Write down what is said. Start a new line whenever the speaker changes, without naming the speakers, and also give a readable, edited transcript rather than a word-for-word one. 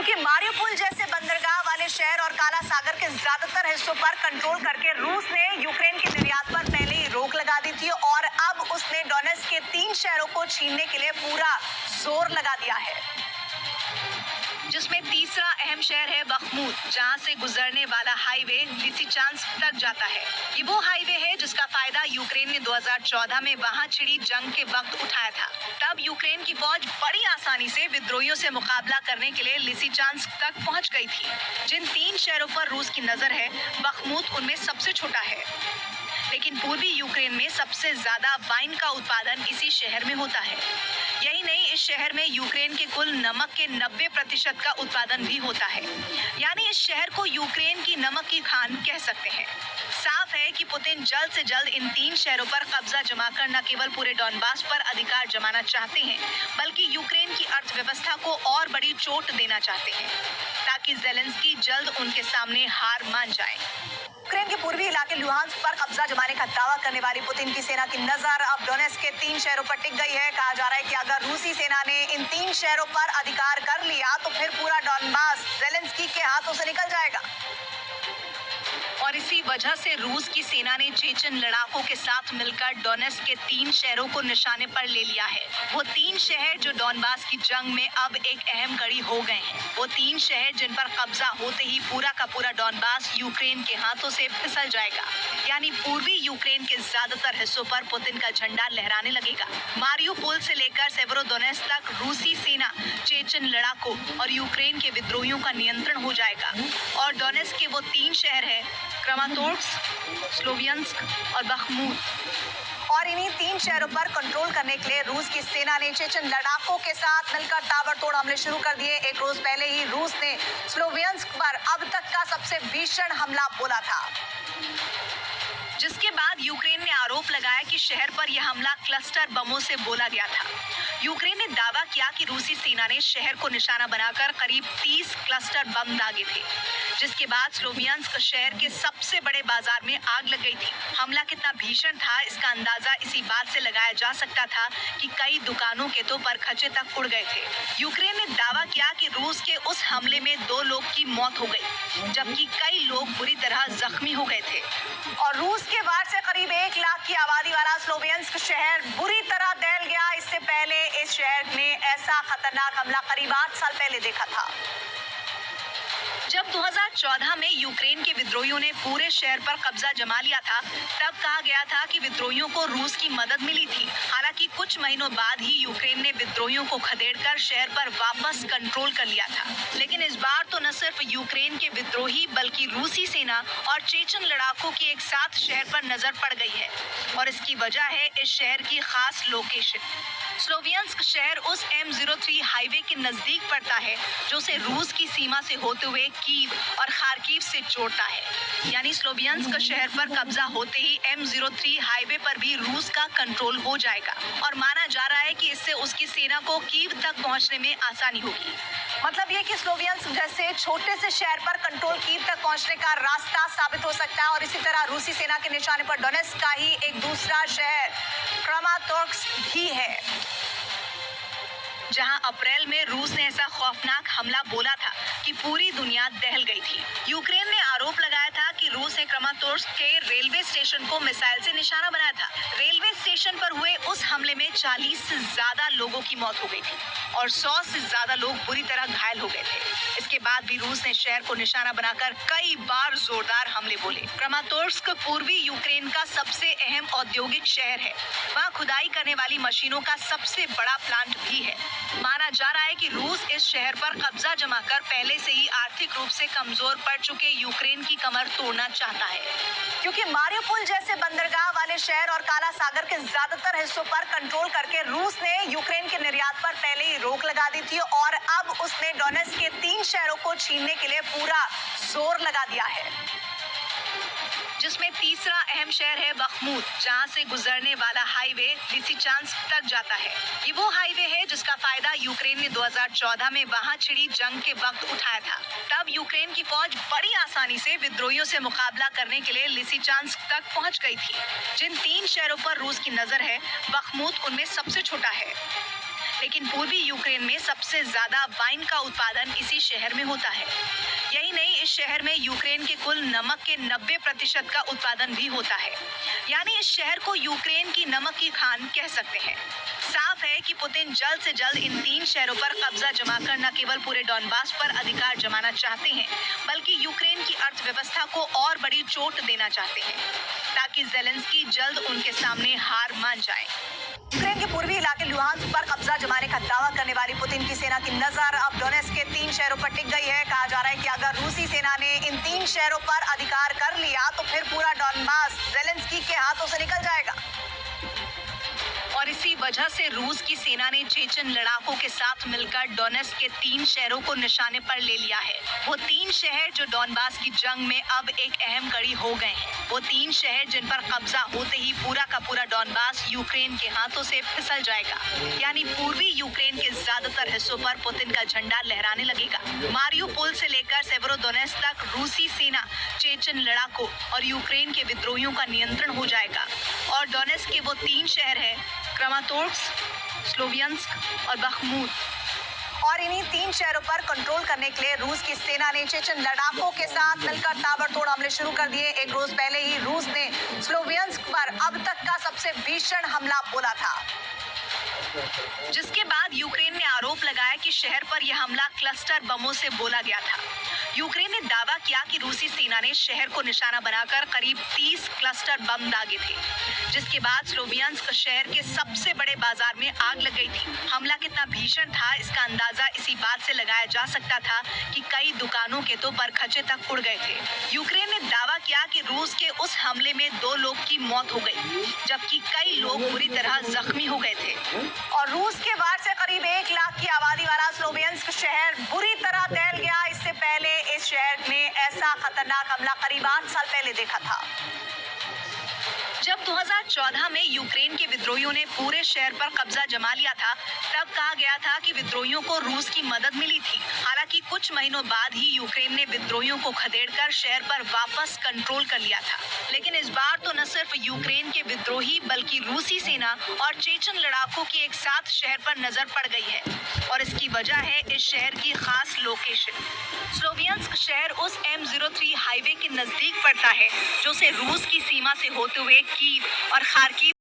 क्योंकि मारिउपोल जैसे बंदरगाह वाले शहर और काला सागर के ज्यादातर हिस्सों पर कंट्रोल करके रूस ने यूक्रेन के निर्यात पर पहले ही रोक लगा दी थी और अब उसने डोनेट्स्क के 3 शहरों को छीनने के लिए पूरा जोर लगा दिया है, जिसमें तीसरा अहम शहर है बखमूत, जहां से गुजरने वाला हाईवे लिसिचांस्क तक जाता है। ये वो हाईवे है जिसका फायदा यूक्रेन ने 2014 में वहां छिड़ी जंग के वक्त उठाया था। तब यूक्रेन की फौज बड़ी आसानी से विद्रोहियों से मुकाबला करने के लिए लिसिचांस्क तक पहुंच गई थी। जिन 3 शहरों पर रूस की नजर है, बखमूत उनमें सबसे छोटा है, लेकिन पूर्वी यूक्रेन में सबसे ज्यादा वाइन का उत्पादन इसी शहर में होता है। यही नहीं, इस शहर में यूक्रेन के कुल नमक के 90% का उत्पादन भी होता है। यानी इस शहर को यूक्रेन की नमक की खान कह सकते हैं। साफ है कि पुतिन जल्द से जल्द इन 3 शहरों पर कब्जा जमाकर न केवल पूरे डॉनबास पर अधिकार जमाना चाहते हैं, बल्कि यूक्रेन की अर्थव्यवस्था को और बड़ी चोट देना चाहते हैं, ताकि ज़ेलेंस्की जल्द उनके सामने हार मान जाए। यूक्रेन के पूर्वी इलाके लुहांस्क पर कब्जा जमाने का दावा करने वाली पुतिन की सेना की नजर अब डोनेट्स्क के 3 शहरों पर टिक गई है। कहा जा रहा है कि अगर रूसी सेना ने इन 3 शहरों पर अधिकार कर लिया तो फिर पूरा डॉनबास ज़ेलेंस्की के हाथों से निकल जाएगा। और इसी वजह से रूस की सेना ने चेचन लड़ाकों के साथ मिलकर डोनेट्स्क के 3 शहरों को निशाने पर ले लिया है। वो 3 शहर जो डॉनबास की जंग में अब एक अहम कड़ी हो गए हैं। वो 3 शहर जिन पर कब्जा होते ही पूरा का पूरा डॉनबास यूक्रेन के हाथों से फिसल जाएगा। यानी पूर्वी यूक्रेन के ज्यादातर हिस्सों पर पुतिन का झंडा लहराने लगेगा। मारिउपोल से लेकर सेवेरोडोनेत्स्क तक रूसी सेना, चेचन लड़ाकों और यूक्रेन के विद्रोहियों का नियंत्रण हो जाएगा। और डोनेट्स्क के वो 3 शहर है क्रामाटोर्स्क, स्लोवियांस्क और बखमूत। और इन्हीं 3 शहरों पर कंट्रोल करने के लिए रूस की सेना ने चेचन लड़ाकों के साथ मिलकर ताबड़तोड़ हमले शुरू कर दिए। एक रोज पहले ही रूस ने स्लोवियांस्क पर अब तक का सबसे भीषण हमला बोला था, जिसके बाद यूक्रेन ने आरोप लगाया कि शहर पर यह हमला क्लस्टर बमों से बोला गया था। यूक्रेन ने दावा किया कि रूसी सेना ने शहर को निशाना बनाकर करीब 30 क्लस्टर बम दागे थे, जिसके बाद स्लोवियांस्क शहर के सबसे बड़े बाजार में आग लग गई थी। हमला कितना भीषण था, इसका अंदाजा इसी बात से लगाया जा सकता था कि कई दुकानों के तो परखचे तक उड़ गए थे। यूक्रेन ने दावा किया कि रूस के उस हमले में 2 लोग की मौत हो गई, जबकि कई लोग बुरी तरह जख्मी हो गए थे। और रूस के वार से करीब 1 लाख की आबादी वाला स्लोवियांस्क शहर बुरी तरह दहल गया। इससे पहले इस शहर ने ऐसा खतरनाक हमला करीब 8 साल पहले देखा था, जब 2014 में यूक्रेन के विद्रोहियों ने पूरे शहर पर कब्जा जमा लिया था। तब कहा गया था कि विद्रोहियों को रूस की मदद मिली थी। हालांकि कुछ महीनों बाद ही यूक्रेन ने विद्रोहियों को खदेड़कर शहर पर वापस कंट्रोल कर लिया था। लेकिन इस बार तो न सिर्फ यूक्रेन के विद्रोही बल्कि रूसी सेना और चेचन लड़ाकों की एक साथ शहर पर नजर पड़ गई है। और इसकी वजह है इस शहर की खास लोकेशन। स्लोवियांस्क शहर उस M03 हाईवे के नजदीक पड़ता है, जो उसे रूस की सीमा से होते हुए कीव और खार्किव से जोड़ता है। यानी स्लोवियांस्क शहर पर कब्जा होते ही M03 हाईवे पर भी रूस का कंट्रोल हो जाएगा। और माना जा रहा है कि इससे उसकी सेना को कीव तक पहुंचने में आसानी होगी। मतलब ये कि स्लोवियांस्क जैसे छोटे से शहर पर कंट्रोल कीव तक पहुंचने का रास्ता साबित हो सकता है। और इसी तरह रूसी सेना के निशाने पर डोनेट्स्क का ही एक दूसरा शहर क्रामाटोर्स्क भी है, जहां अप्रैल में रूस ने ऐसा खौफनाक हमला बोला था कि पूरी दुनिया दहल गई थी। यूक्रेन ने आरोप लगाया था कि रूस ने क्रामाटोर्स्क के रेलवे स्टेशन को मिसाइल से निशाना बनाया था। रेलवे स्टेशन पर हुए उस हमले में 40 से ज्यादा लोगों की मौत हो गई थी और 100 से ज्यादा लोग बुरी तरह घायल हो गए थे। इसके बाद भी रूस ने शहर को निशाना बनाकर कई बार जोरदार हमले बोले। क्रामाटोर्स्क पूर्वी यूक्रेन का सबसे अहम औद्योगिक शहर है। वहाँ खुदाई करने वाली मशीनों का सबसे बड़ा प्लांट भी है। माना जा रहा है कि रूस इस शहर पर कब्जा जमाकर पहले से ही आर्थिक रूप से कमजोर पड़ चुके यूक्रेन की कमर तोड़ना चाहता है, क्योंकि मारिउपोल जैसे बंदरगाह वाले शहर और काला सागर के ज्यादातर हिस्सों पर कंट्रोल करके रूस ने यूक्रेन के निर्यात पर पहले ही रोक लगा दी थी और अब उसने डोनेट्स्क के 3 शहरों को छीनने के लिए पूरा जोर लगा दिया है, जिसमें तीसरा अहम शहर है बखमूत, जहां से गुजरने वाला हाईवे लिसिचांस्क तक जाता है। ये वो हाईवे है जिसका फायदा यूक्रेन ने 2014 में वहां छिड़ी जंग के वक्त उठाया था। तब यूक्रेन की फौज बड़ी आसानी से विद्रोहियों से मुकाबला करने के लिए लिसिचांस्क तक पहुंच गई थी। जिन 3 शहरों पर रूस की नजर है, बखमूत उनमें सबसे छोटा है, लेकिन पूर्वी यूक्रेन में सबसे ज्यादा वाइन का उत्पादन इसी शहर में होता है। यही नहीं, इस शहर में यूक्रेन के कुल नमक के 90% का उत्पादन भी होता है। यानी इस शहर को यूक्रेन की नमक की खान कह सकते हैं। साफ है कि पुतिन जल्द से जल्द इन 3 शहरों पर कब्जा जमाकर न केवल पूरे डॉनबास पर अधिकार जमाना चाहते हैं, बल्कि यूक्रेन की अर्थव्यवस्था को और बड़ी चोट देना चाहते हैं, ताकि जेलेंस्की जल्द उनके सामने हार मान जाए।
यूक्रेन के पूर्वी इलाके लुहांस्क पर कब्जा जमाने का दावा करने वाली पुतिन की सेना की नजर अब डोनेट्स्क के 3 शहरों पर टिक गई है। कहा जा रहा है कि अगर रूसी सेना ने इन 3 शहरों पर अधिकार कर लिया तो फिर पूरा डॉनबास जेलेंस्की के हाथों से निकल जाएगा।
और इसी वजह से रूस की सेना ने चेचन लड़ाकों के साथ मिलकर डोनेट्स्क के 3 शहरों को निशाने पर ले लिया है। वो 3 शहर जो डॉनबास की जंग में अब एक अहम कड़ी हो गए हैं। वो 3 शहर जिन पर कब्जा होते ही पूरा का पूरा डॉनबास यूक्रेन के हाथों से फिसल जाएगा। यानी पूर्वी यूक्रेन के ज्यादातर हिस्सों पर पुतिन का झंडा लहराने लगेगा। मारियुपोल से लेकर सेवेरोडोनेत्स्क तक रूसी सेना, चेचन लड़ाकों और यूक्रेन के विद्रोहियों का नियंत्रण हो जाएगा। और डोनेट्स्क के वो 3 शहर है, क्रामाटोर्स्क, स्लोवियांस्क और बखमुत।
और इन्हीं 3 शहरों पर कंट्रोल करने के लिए रूस की सेना ने चेचन लड़ाकों के साथ मिलकर ताबड़तोड़ हमले शुरू कर दिए। एक रोज पहले ही रूस ने स्लोवियांस्क पर अब तक का सबसे भीषण हमला बोला था,
जिसके बाद यूक्रेन ने आरोप लगाया कि शहर पर यह हमला क्लस्टर बमों से बोला गया था। यूक्रेन ने दावा किया कि रूसी सेना ने शहर को निशाना बनाकर करीब 30 क्लस्टर बम दागे थे, जिसके बाद स्लोवियांस्क शहर के सबसे बड़े बाजार में आग लग गई थी। हमला कितना भीषण था इसका अंदाजा इसी बात से लगाया जा सकता था कि कई दुकानों के तो बरखचे तक उड़ गए थे। यूक्रेन ने दावा किया कि रूस के उस हमले में 2 लोग की मौत हो गई, जबकि कई लोग बुरी तरह जख्मी हो गए थे।
और रूस के वार से करीब 1 लाख की आबादी वाला स्लोवियांस्क शहर बुरी तरह दहल गया। इससे पहले इस शहर ने ऐसा खतरनाक हमला करीब 8 साल पहले देखा था,
जब 2014 में यूक्रेन के विद्रोहियों ने पूरे शहर पर कब्जा जमा लिया था। तब कहा गया था कि विद्रोहियों को रूस की मदद मिली थी। हालांकि कुछ महीनों बाद ही यूक्रेन ने विद्रोहियों को खदेड़कर शहर पर वापस कंट्रोल कर लिया था। लेकिन इस बार तो न सिर्फ यूक्रेन के विद्रोही बल्कि रूसी सेना और चेचन लड़ाकों की एक साथ शहर पर नजर पड़ गई है। और इसकी वजह है इस शहर की खास लोकेशन। स्लोवियांस्क शहर उस M03 हाईवे के नजदीक पड़ता है, जो से रूस की सीमा से होते हुए कीव और खार्किव